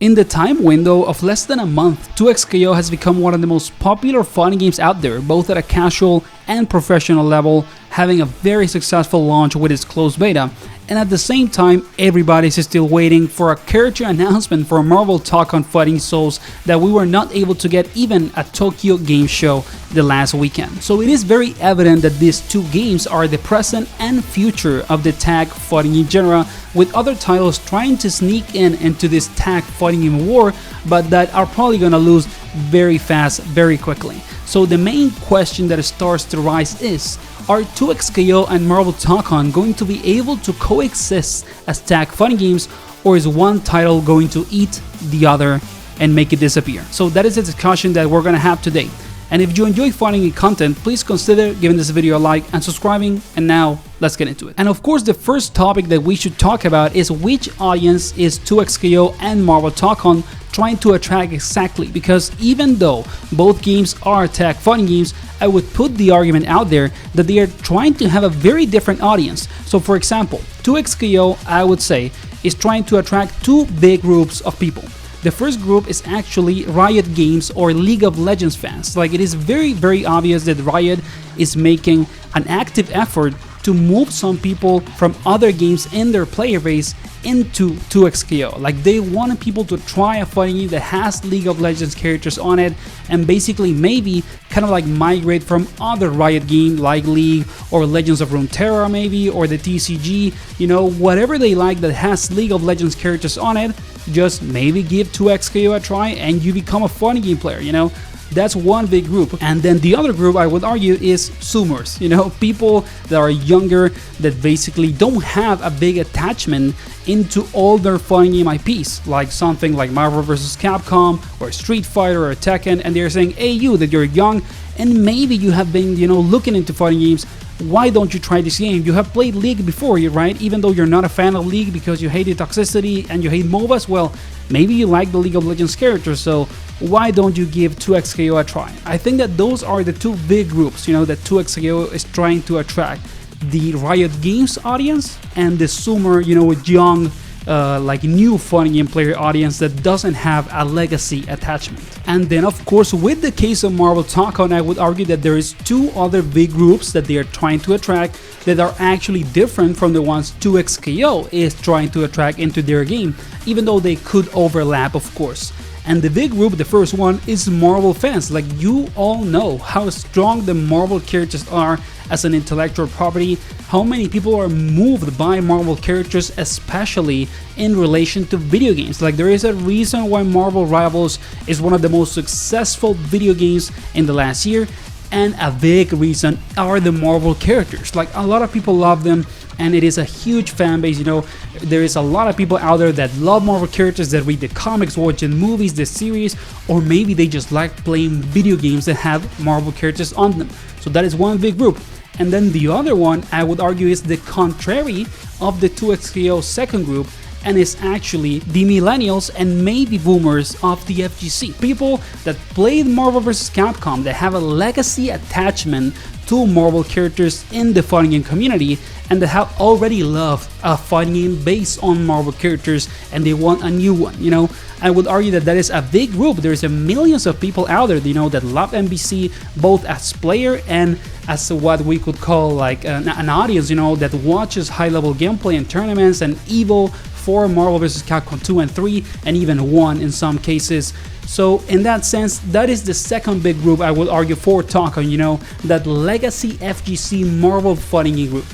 In the time window of less than a month, 2XKO has become one of the most popular fighting games out there, both at a casual and professional level, having a very successful launch with its closed beta. And at the same time, everybody's still waiting for a character announcement for Marvel Tōkon Fighting Souls that we were not able to get even at Tokyo Game Show the last weekend. So it is very evident that these two games are the present and future of the tag fighting game genre, with other titles trying to sneak into this tag fighting game war, but that are probably gonna lose very fast, very quickly. So the main question that starts to rise is, are 2XKO and Marvel Tōkon going to be able to coexist as tag fighting games, or is one title going to eat the other and make it disappear? So that is the discussion that we're gonna have today. And if you enjoy fighting game content, please consider giving this video a like and subscribing, and now let's get into it. And of course, the first topic that we should talk about is which audience is 2XKO and Marvel Tōkon trying to attract exactly, because even though both games are tag fighting games, I would put the argument out there that they are trying to have a very different audience. So for example, 2XKO, I would say, is trying to attract two big groups of people. The first group is actually Riot Games or League of Legends fans. Like, it is very obvious that Riot is making an active effort to move some people from other games in their player base into 2XKO. Like, they wanted people to try a fighting game that has League of Legends characters on it, and basically maybe kind of like migrate from other Riot games like League or Legends of Runeterra maybe, or the TCG, you know, whatever they like that has League of Legends characters on it, just maybe give 2XKO a try and you become a fighting game player, you know. That's one big group. And then the other group, I would argue, is Zoomers, you know, people that are younger, that basically don't have a big attachment into all their fighting game IPs, like something like Marvel vs. Capcom or Street Fighter or Tekken, and they're saying, hey, you, that you're young and maybe you have been, you know, looking into fighting games, why don't you try this game? You have played League before, right? Even though you're not a fan of League because you hate the toxicity and you hate MOBAs, well, maybe you like the League of Legends characters, so why don't you give 2XKO a try? I think that those are the two big groups, you know, that 2XKO is trying to attract: the Riot Games audience and the Zoomer, you know, young, like new fighting game player audience that doesn't have a legacy attachment. And then of course, with the case of Marvel Tōkon, I would argue that there is two other big groups that they are trying to attract that are actually different from the ones 2XKO is trying to attract into their game, even though they could overlap, of course. And the big group, the first one, is Marvel fans. Like, you all know how strong the Marvel characters are as an intellectual property, how many people are moved by Marvel characters, especially in relation to video games. Like, there is a reason why Marvel Rivals is one of the most successful video games in the last year, and a big reason are the Marvel characters. Like, a lot of people love them, and it is a huge fan base, you know. There is a lot of people out there that love Marvel characters, that read the comics, watch the movies, the series, or maybe they just like playing video games that have Marvel characters on them. So that is one big group. And then the other one, I would argue, is the contrary of the 2XKO second group, and is actually the millennials and maybe boomers of the FGC. People that played Marvel vs. Capcom, that have a legacy attachment to Marvel characters in the fighting game community, and that have already loved a fighting game based on Marvel characters, and they want a new one, you know. I would argue that that is a big group. There's millions of people out there, you know, that love MVC both as player and as what we could call like an audience, you know, that watches high-level gameplay and tournaments and EVO for Marvel vs. Capcom 2 and 3, and even 1 in some cases. So in that sense, that is the second big group I would argue for Tōkon, you know, that legacy FGC Marvel fighting game group.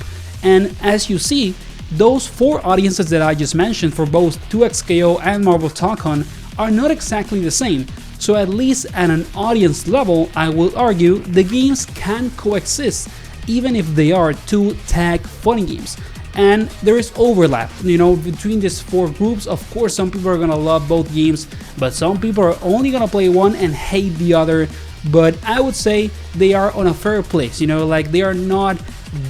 And as you see, those four audiences that I just mentioned for both 2XKO and Marvel Tōkon are not exactly the same. So at least at an audience level, I will argue the games can coexist, even if they are two tag fighting games. And there is overlap, you know, between these four groups. Of course, some people are gonna love both games, but some people are only gonna play one and hate the other. But I would say they are on a fair place, you know, like they are not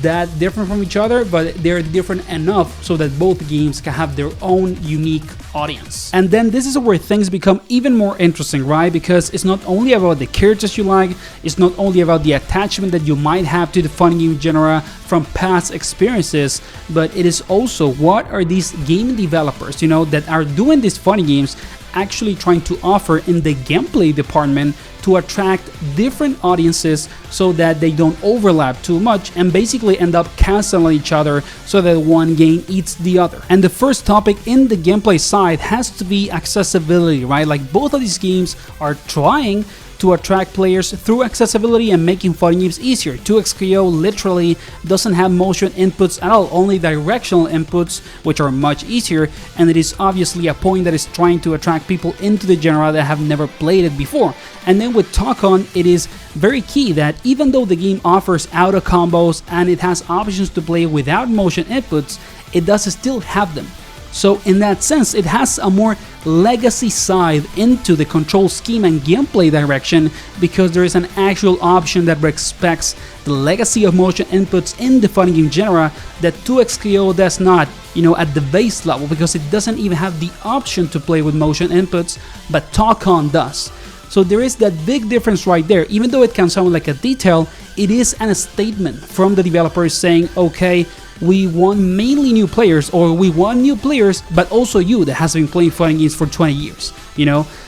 that different from each other, but they're different enough so that both games can have their own unique audience. And then this is where things become even more interesting, right? Because it's not only about the characters you like, it's not only about the attachment that you might have to the fighting game genre from past experiences, but it is also what are these game developers, you know, that are doing these fighting games actually trying to offer in the gameplay department to attract different audiences so that they don't overlap too much and basically end up canceling each other so that one game eats the other. And the first topic in the gameplay side has to be accessibility, right? Like both of these games are trying to attract players through accessibility and making fighting games easier. 2XKO literally doesn't have motion inputs at all, only directional inputs, which are much easier, and it is obviously a point that is trying to attract people into the genre that have never played it before. And then with Tokon, it is very key that even though the game offers auto combos and it has options to play without motion inputs, it does still have them. So in that sense, it has a more legacy side into the control scheme and gameplay direction because there is an actual option that respects the legacy of motion inputs in the fighting game genre that 2XKO does not, at the base level, because it doesn't even have the option to play with motion inputs, but Tokon does. So there is that big difference right there. Even though it can sound like a detail, it is a statement from the developers saying, okay, we want mainly new players, or we want new players, but also you that has been playing fighting games for 20 years,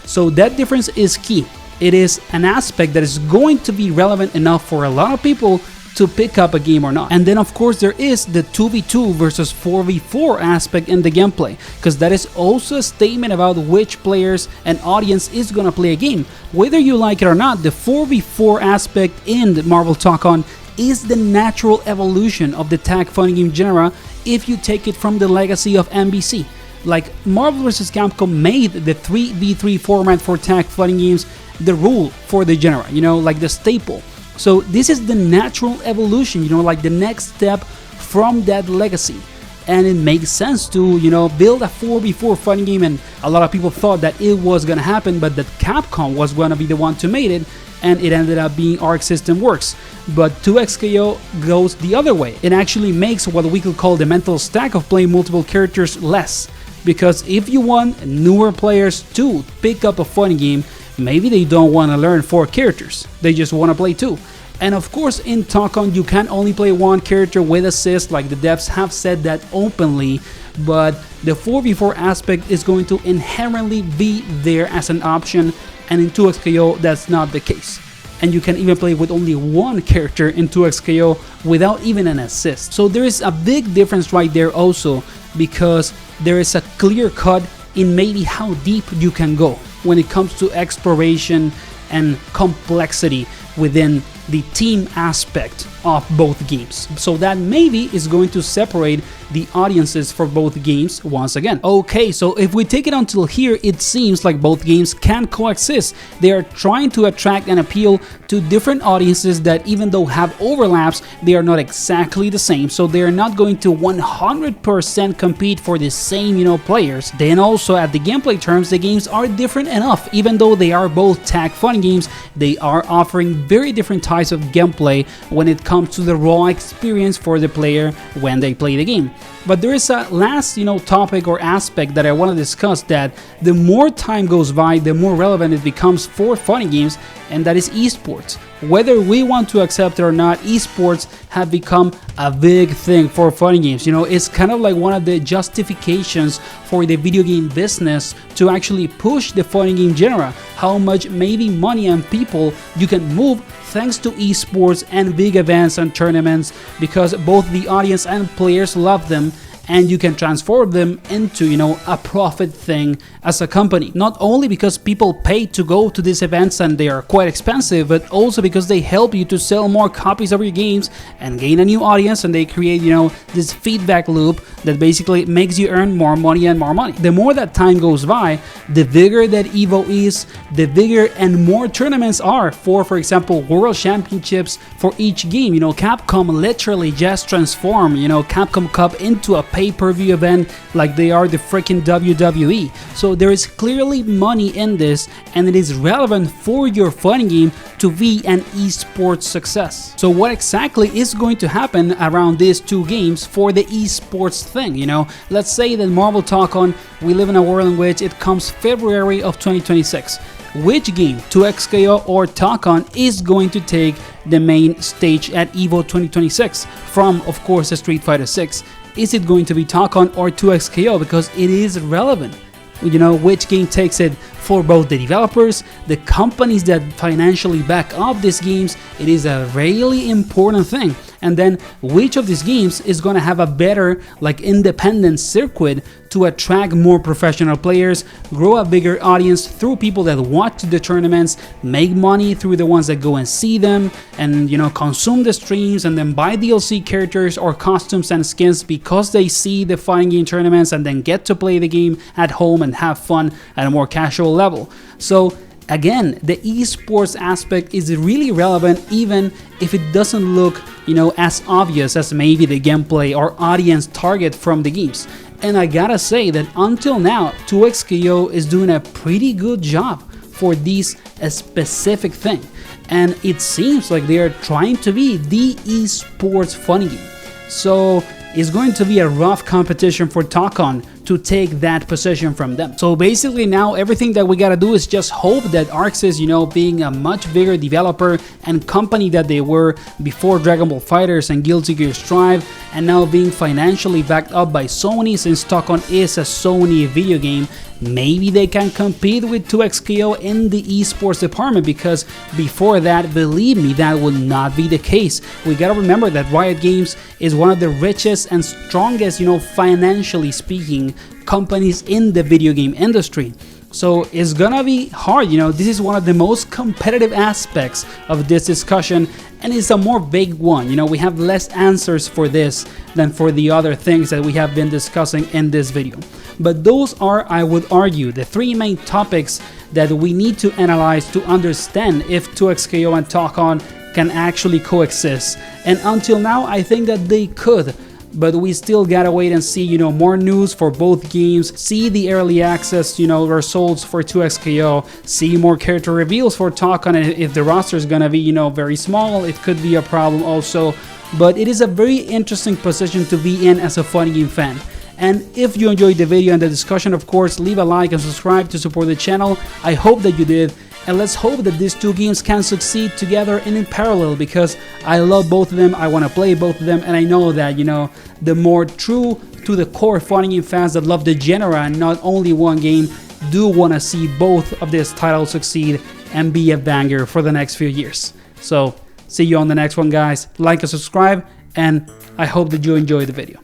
So that difference is key. It is an aspect that is going to be relevant enough for a lot of people to pick up a game or not. And then of course there is the 2v2 versus 4v4 aspect in the gameplay, because that is also a statement about which players and audience is gonna play a game. Whether you like it or not, the 4v4 aspect in the Marvel Tōkon is the natural evolution of the tag fighting game genre if you take it from the legacy of MVC. Like Marvel vs. Capcom made the 3v3 format for tag fighting games the rule for the genre, like the staple. So this is the natural evolution, like the next step from that legacy. And it makes sense to, build a 4v4 fighting game, and a lot of people thought that it was gonna happen, but that Capcom was gonna be the one to make it, and it ended up being Arc System Works. But 2XKO goes the other way. It actually makes what we could call the mental stack of playing multiple characters less. Because if you want newer players to pick up a fighting game, maybe they don't want to learn 4 characters, they just want to play 2. And of course in Tokon you can only play 1 character with assist, like the devs have said that openly, but the 4v4 aspect is going to inherently be there as an option, and in 2XKO that's not the case. And you can even play with only 1 character in 2XKO without even an assist. So there is a big difference right there also, because there is a clear cut in maybe how deep you can go when it comes to exploration and complexity within the team aspect of both games. So that maybe is going to separate the audiences for both games once again. Okay, so if we take it until here, it seems like both games can coexist. They are trying to attract and appeal to different audiences that, even though have overlaps, they are not exactly the same. So they are not going to 100% compete for the same, players. Then also at the gameplay terms, the games are different enough. Even though they are both tag fighting games, they are offering very different types of gameplay when it comes to the raw experience for the player when they play the game. But there is a last, topic or aspect that I want to discuss, that the more time goes by, the more relevant it becomes for fighting games, and that is esports. Whether we want to accept it or not, esports have become a big thing for fighting games. It's kind of like one of the justifications for the video game business to actually push the fighting game genre. How much maybe money and people you can move thanks to esports and big events and tournaments, because both the audience and players love them, and you can transform them into, a profit thing as a company. Not only because people pay to go to these events and they are quite expensive, but also because they help you to sell more copies of your games and gain a new audience, and they create, this feedback loop that basically makes you earn more money and more money. The more that time goes by, the bigger that EVO is, the bigger and more tournaments are for example, World Championships for each game. Capcom literally just transformed, Capcom Cup into a pay-per-view event like they are the freaking WWE. So there is clearly money in this, and it is relevant for your fighting game to be an esports success. So what exactly is going to happen around these 2 games for the esports thing? Let's say that Marvel Tōkon, we live in a world in which it comes February of 2026. Which game, 2XKO or Tokon, is going to take the main stage at EVO 2026 from, of course, Street Fighter 6? Is it going to be Tokon or 2XKO? Because it is relevant. which game takes it for both the developers, the companies that financially back up these games. It is a really important thing. And then which of these games is going to have a better independent circuit to attract more professional players, grow a bigger audience through people that watch the tournaments, make money through the ones that go and see them, and consume the streams and then buy DLC characters or costumes and skins because they see the fighting game tournaments and then get to play the game at home and have fun at a more casual level. So again, the esports aspect is really relevant even if it doesn't look, as obvious as maybe the gameplay or audience target from the games. And I gotta say that until now, 2xKO is doing a pretty good job for this specific thing. And it seems like they are trying to be the esports funny game. So it's going to be a rough competition for Tokon to take that position from them. So basically now everything that we gotta do is just hope that ArcSys, being a much bigger developer and company that they were before Dragon Ball FighterZ and Guilty Gear Strive, and now being financially backed up by Sony, since Tokon is a Sony video game, maybe they can compete with 2xKO in the esports department, because before that, believe me, that would not be the case. We gotta remember that Riot Games is one of the richest and strongest, financially speaking, companies in the video game industry. So it's gonna be hard, this is one of the most competitive aspects of this discussion, and it's a more vague one. We have less answers for this than for the other things that we have been discussing in this video. But those are, I would argue, the three main topics that we need to analyze to understand if 2xKO and Tokon can actually coexist. And until now, I think that they could. But we still gotta wait and see, more news for both games, see the early access, results for 2xKO, see more character reveals for Tokon, and if the roster is gonna be, very small, it could be a problem also. But it is a very interesting position to be in as a fighting game fan. And if you enjoyed the video and the discussion, of course, leave a like and subscribe to support the channel. I hope that you did. And let's hope that these two games can succeed together and in parallel, because I love both of them, I want to play both of them, and I know that, the more true to the core fighting game fans that love the genre and not only one game, do want to see both of these titles succeed and be a banger for the next few years. So, see you on the next one, guys. Like and subscribe, and I hope that you enjoyed the video.